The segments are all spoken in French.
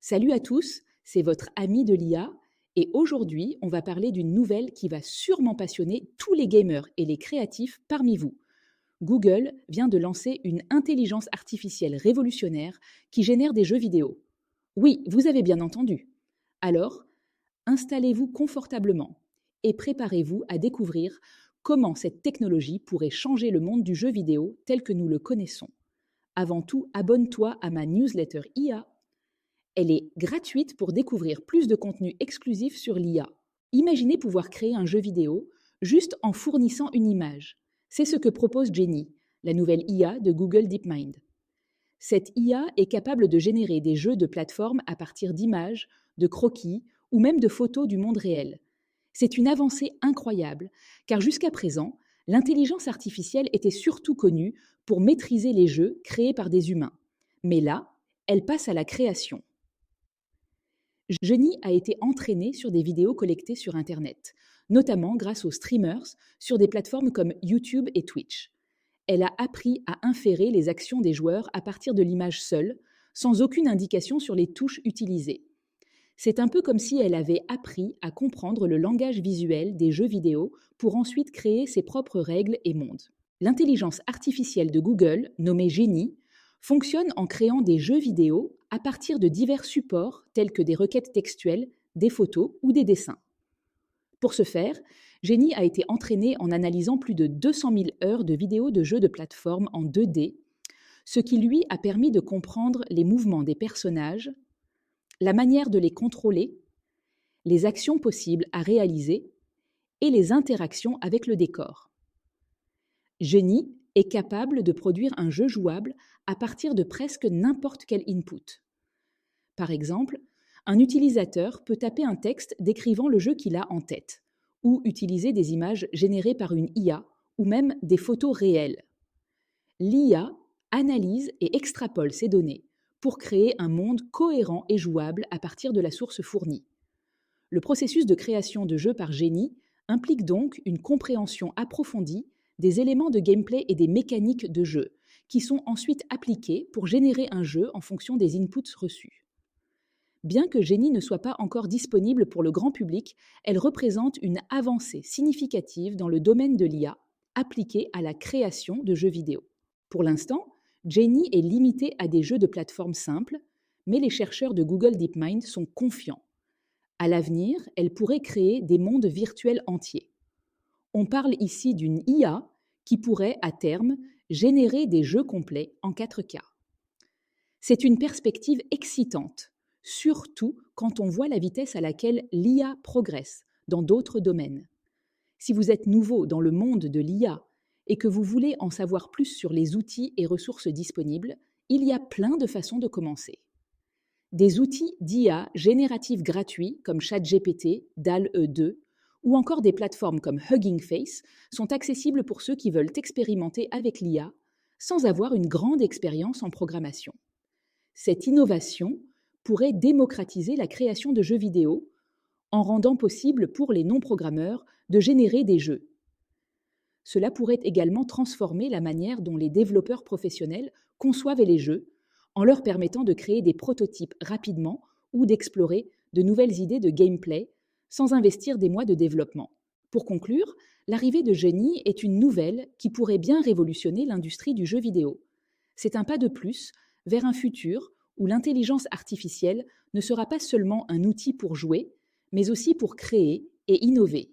Salut à tous, c'est votre ami de l'IA et aujourd'hui on va parler d'une nouvelle qui va sûrement passionner tous les gamers et les créatifs parmi vous. Google vient de lancer une intelligence artificielle révolutionnaire qui génère des jeux vidéo. Oui, vous avez bien entendu. Alors, installez-vous confortablement et préparez-vous à découvrir comment cette technologie pourrait changer le monde du jeu vidéo tel que nous le connaissons. Avant tout, abonne-toi à ma newsletter IA. Elle est gratuite pour découvrir plus de contenu exclusif sur l'IA. Imaginez pouvoir créer un jeu vidéo juste en fournissant une image. C'est ce que propose Jenny, la nouvelle IA de Google DeepMind. Cette IA est capable de générer des jeux de plateforme à partir d'images, de croquis ou même de photos du monde réel. C'est une avancée incroyable, car jusqu'à présent, l'intelligence artificielle était surtout connue pour maîtriser les jeux créés par des humains. Mais là, elle passe à la création. Jenny a été entraînée sur des vidéos collectées sur Internet, notamment grâce aux streamers sur des plateformes comme YouTube et Twitch. Elle a appris à inférer les actions des joueurs à partir de l'image seule, sans aucune indication sur les touches utilisées. C'est un peu comme si elle avait appris à comprendre le langage visuel des jeux vidéo pour ensuite créer ses propres règles et mondes. L'intelligence artificielle de Google, nommée Jenny, fonctionne en créant des jeux vidéo à partir de divers supports tels que des requêtes textuelles, des photos ou des dessins. Pour ce faire, Jenny a été entraînée en analysant plus de 200 000 heures de vidéos de jeux de plateforme en 2D, ce qui lui a permis de comprendre les mouvements des personnages, la manière de les contrôler, les actions possibles à réaliser et les interactions avec le décor. Jenny est capable de produire un jeu jouable à partir de presque n'importe quel input. Par exemple, un utilisateur peut taper un texte décrivant le jeu qu'il a en tête, ou utiliser des images générées par une IA, ou même des photos réelles. L'IA analyse et extrapole ces données pour créer un monde cohérent et jouable à partir de la source fournie. Le processus de création de jeux par Jenny implique donc une compréhension approfondie des éléments de gameplay et des mécaniques de jeu, qui sont ensuite appliqués pour générer un jeu en fonction des inputs reçus. Bien que Jenny ne soit pas encore disponible pour le grand public, elle représente une avancée significative dans le domaine de l'IA appliquée à la création de jeux vidéo. Pour l'instant, Jenny est limitée à des jeux de plateforme simples, mais les chercheurs de Google DeepMind sont confiants. À l'avenir, elle pourrait créer des mondes virtuels entiers. On parle ici d'une IA qui pourrait, à terme, générer des jeux complets en 4K. C'est une perspective excitante, surtout quand on voit la vitesse à laquelle l'IA progresse dans d'autres domaines. Si vous êtes nouveau dans le monde de l'IA et que vous voulez en savoir plus sur les outils et ressources disponibles, il y a plein de façons de commencer. Des outils d'IA génératifs gratuits comme ChatGPT, DALL-E 2 ou encore des plateformes comme Hugging Face sont accessibles pour ceux qui veulent expérimenter avec l'IA sans avoir une grande expérience en programmation. Cette innovation pourrait démocratiser la création de jeux vidéo en rendant possible pour les non-programmeurs de générer des jeux. Cela pourrait également transformer la manière dont les développeurs professionnels conçoivent les jeux en leur permettant de créer des prototypes rapidement ou d'explorer de nouvelles idées de gameplay sans investir des mois de développement. Pour conclure, l'arrivée de Jenny est une nouvelle qui pourrait bien révolutionner l'industrie du jeu vidéo. C'est un pas de plus vers un futur où l'intelligence artificielle ne sera pas seulement un outil pour jouer, mais aussi pour créer et innover.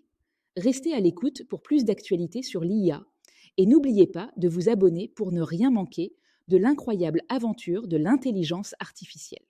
Restez à l'écoute pour plus d'actualités sur l'IA et n'oubliez pas de vous abonner pour ne rien manquer de l'incroyable aventure de l'intelligence artificielle.